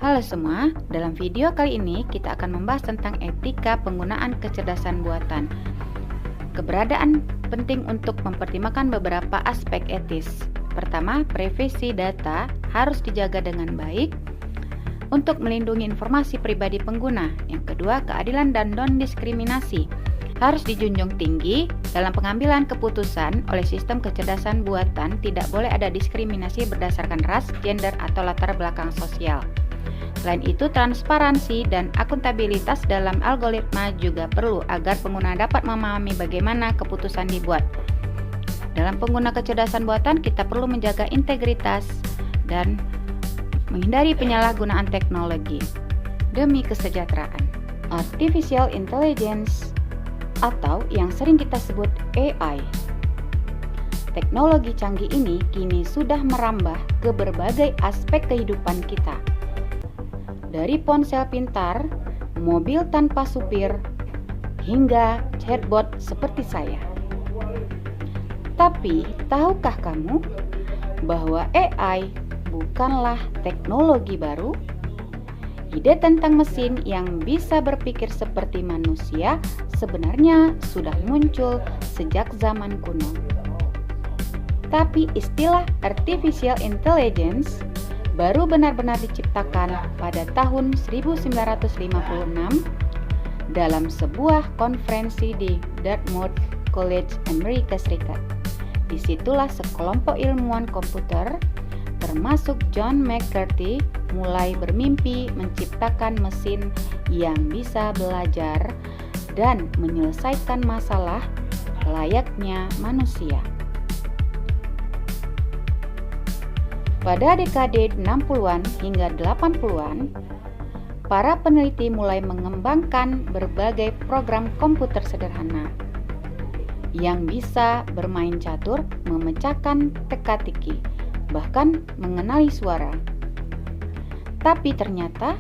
Halo semua, dalam video kali ini kita akan membahas tentang etika penggunaan kecerdasan buatan. Keberadaan penting untuk mempertimbangkan beberapa aspek etis. Pertama, privasi data harus dijaga dengan baik untuk melindungi informasi pribadi pengguna. Yang kedua, keadilan dan non-diskriminasi harus dijunjung tinggi dalam pengambilan keputusan oleh sistem kecerdasan buatan. Tidak boleh ada diskriminasi berdasarkan ras, gender, atau latar belakang sosial. Selain itu, transparansi dan akuntabilitas dalam algoritma juga perlu agar pengguna dapat memahami bagaimana keputusan dibuat. Dalam pengguna kecerdasan buatan, kita perlu menjaga integritas dan menghindari penyalahgunaan teknologi demi kesejahteraan. Artificial Intelligence atau yang sering kita sebut AI. Teknologi canggih ini kini sudah merambah ke berbagai aspek kehidupan kita. Dari ponsel pintar, mobil tanpa supir, hingga chatbot seperti saya. Tapi, tahukah kamu bahwa AI bukanlah teknologi baru? Ide tentang mesin yang bisa berpikir seperti manusia sebenarnya sudah muncul sejak zaman kuno. Tapi istilah artificial intelligence baru benar-benar diciptakan pada tahun 1956 dalam sebuah konferensi di Dartmouth College, Amerika Serikat. Disitulah sekelompok ilmuwan komputer termasuk John McCarthy mulai bermimpi menciptakan mesin yang bisa belajar dan menyelesaikan masalah layaknya manusia. Pada dekade 60-an hingga 80-an, para peneliti mulai mengembangkan berbagai program komputer sederhana yang bisa bermain catur, memecahkan teka-teki, bahkan mengenali suara. Tapi ternyata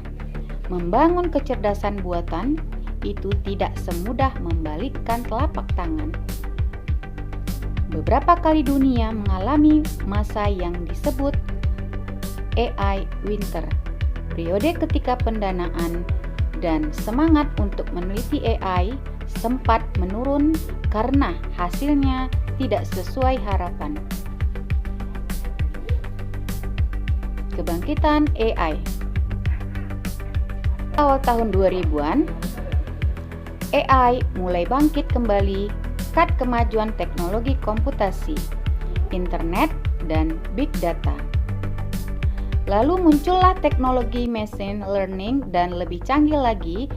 membangun kecerdasan buatan itu tidak semudah membalikkan telapak tangan. Beberapa kali dunia mengalami masa yang disebut AI Winter, periode ketika pendanaan dan semangat untuk meneliti AI sempat menurun karena hasilnya tidak sesuai harapan. Kebangkitan AI. Awal tahun 2000-an, AI mulai bangkit kembali berkat kemajuan teknologi komputasi, internet, dan big data. Lalu muncullah teknologi machine learning dan lebih canggih lagi,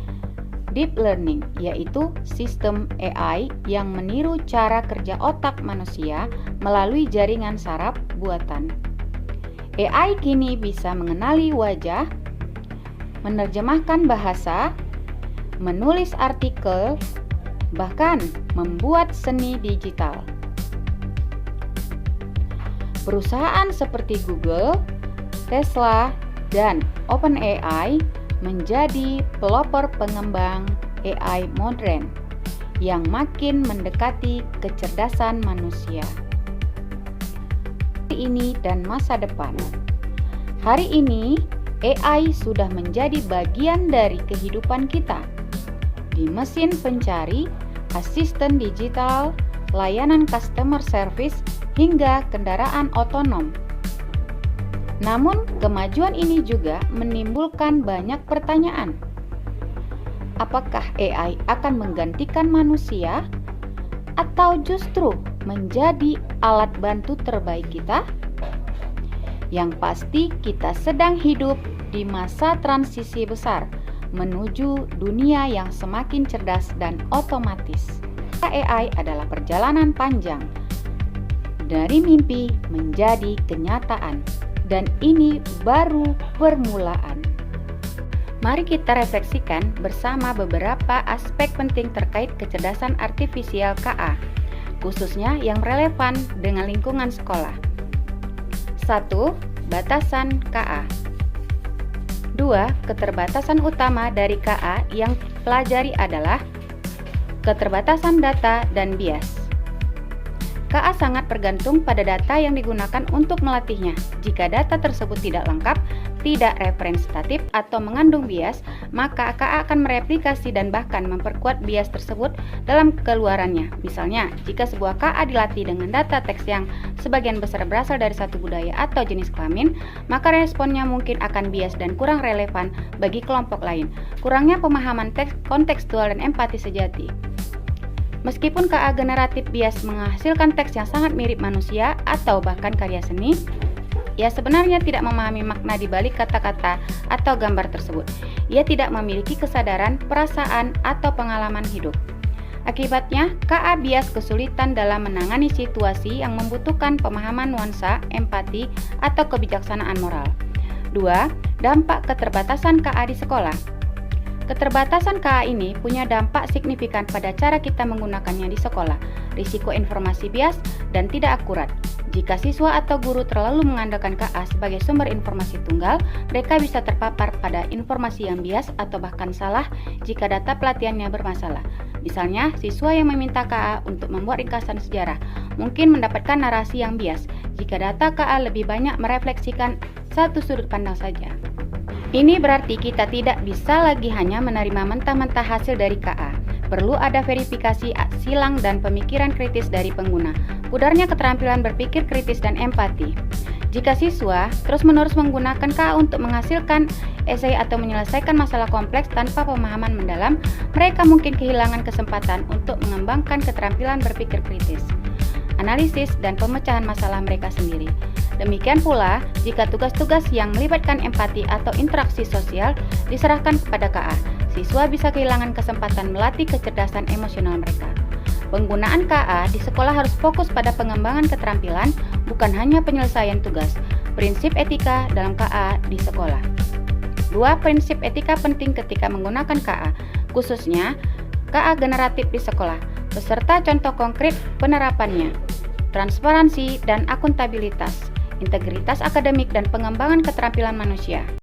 deep learning, yaitu sistem AI yang meniru cara kerja otak manusia melalui jaringan saraf buatan. AI kini bisa mengenali wajah, menerjemahkan bahasa, menulis artikel, bahkan membuat seni digital. Perusahaan seperti Google, Tesla, dan OpenAI menjadi pelopor pengembang AI modern yang makin mendekati kecerdasan manusia. Ini dan masa depan. Hari ini, AI sudah menjadi bagian dari kehidupan kita. Di mesin pencari, asisten digital, layanan customer service, hingga kendaraan otonom. Namun, kemajuan ini juga menimbulkan banyak pertanyaan. Apakah AI akan menggantikan manusia atau justru menjadi alat bantu terbaik kita? Yang pasti, kita sedang hidup di masa transisi besar menuju dunia yang semakin cerdas dan otomatis. AI adalah perjalanan panjang dari mimpi menjadi kenyataan, dan ini baru permulaan. Mari kita refleksikan bersama beberapa aspek penting terkait kecerdasan artifisial KA, khususnya yang relevan dengan lingkungan sekolah. 1. Batasan KA. 2. Keterbatasan utama dari KA yang pelajari adalah keterbatasan data dan bias. KA sangat bergantung pada data yang digunakan untuk melatihnya. Jika data tersebut tidak lengkap, tidak representatif atau mengandung bias, maka KA akan mereplikasi dan bahkan memperkuat bias tersebut dalam keluarannya. Misalnya, jika sebuah KA dilatih dengan data teks yang sebagian besar berasal dari satu budaya atau jenis kelamin, maka responnya mungkin akan bias dan kurang relevan bagi kelompok lain. Kurangnya pemahaman teks kontekstual dan empati sejati. Meskipun KA generatif bias menghasilkan teks yang sangat mirip manusia atau bahkan karya seni, ia sebenarnya tidak memahami makna di balik kata-kata atau gambar tersebut. Ia tidak memiliki kesadaran, perasaan, atau pengalaman hidup. Akibatnya, KA bias kesulitan dalam menangani situasi yang membutuhkan pemahaman nuansa, empati, atau kebijaksanaan moral. 2. Dampak keterbatasan KA di sekolah. Keterbatasan KA ini punya dampak signifikan pada cara kita menggunakannya di sekolah, risiko informasi bias, dan tidak akurat. Jika siswa atau guru terlalu mengandalkan KA sebagai sumber informasi tunggal, mereka bisa terpapar pada informasi yang bias atau bahkan salah jika data pelatihannya bermasalah. Misalnya, siswa yang meminta KA untuk membuat ringkasan sejarah mungkin mendapatkan narasi yang bias jika data KA lebih banyak merefleksikan satu sudut pandang saja. Ini berarti kita tidak bisa lagi hanya menerima mentah-mentah hasil dari KA. Perlu ada verifikasi silang dan pemikiran kritis dari pengguna. Pudarnya keterampilan berpikir kritis dan empati. Jika siswa terus-menerus menggunakan KA untuk menghasilkan esai atau menyelesaikan masalah kompleks tanpa pemahaman mendalam, mereka mungkin kehilangan kesempatan untuk mengembangkan keterampilan berpikir kritis, analisis, dan pemecahan masalah mereka sendiri. Demikian pula, jika tugas-tugas yang melibatkan empati atau interaksi sosial diserahkan kepada KA, siswa bisa kehilangan kesempatan melatih kecerdasan emosional mereka. Penggunaan KA di sekolah harus fokus pada pengembangan keterampilan, bukan hanya penyelesaian tugas. Prinsip etika dalam KA di sekolah. 2. Prinsip etika penting ketika menggunakan KA, khususnya KA generatif di sekolah, beserta contoh konkret penerapannya. Transparansi dan akuntabilitas, integritas akademik dan pengembangan keterampilan manusia.